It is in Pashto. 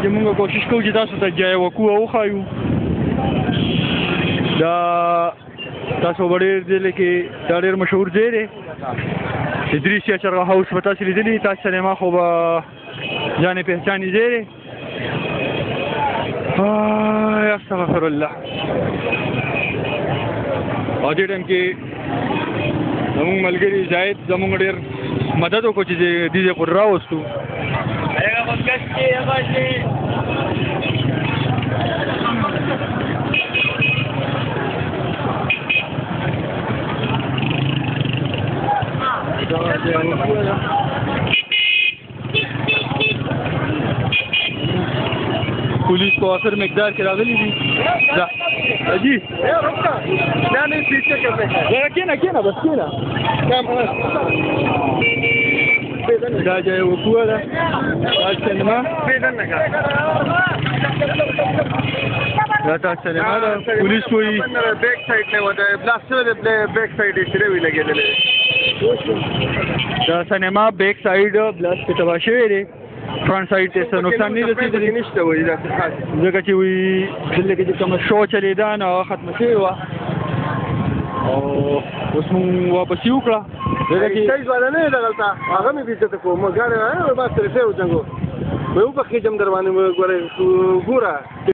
چې موږ کوشش کوو چې تاسو ته جای وقوع وښایو. دا تاسو به ډېر دی کې دا ډېر مشهور ځای دی ادریس یا چرګه هاوس به تاسو لیدلي تاج سلیما خو به جانې پهچاني ځای دی. استغفر الله. او دې ټایم کې زموږ ملګري زاهد زموږ ډېر مدد وکړو چې دې ځای پورې راوستو. पुलिस को असर मकदार के रागली दी जी नहीं पीछे क्या ना बस क्या ना जाए वो कुआ था आज सिनेमा रात सिनेमा पुलिस कोई बैक साइड ने होता है ब्लास्टर बैक साइड इसलिए भी लगे थे सिनेमा बैक साइड ब्लास्ट के तबाशे रे فرنٹ سایډ ته څه نقصان نه رسېدلی نشته وایي داسې خاص ځکه چې وایي دلته کې چې کومه شو چلېده نو هغه ختمه شوې وه او اوس مونږ واپسي وکړه ځکه چې سایز والا نه دی دغلته هغه مې بېزته کوم ګاډی ما سره ښه وجنګو مې وبخېږم در باندې ګوره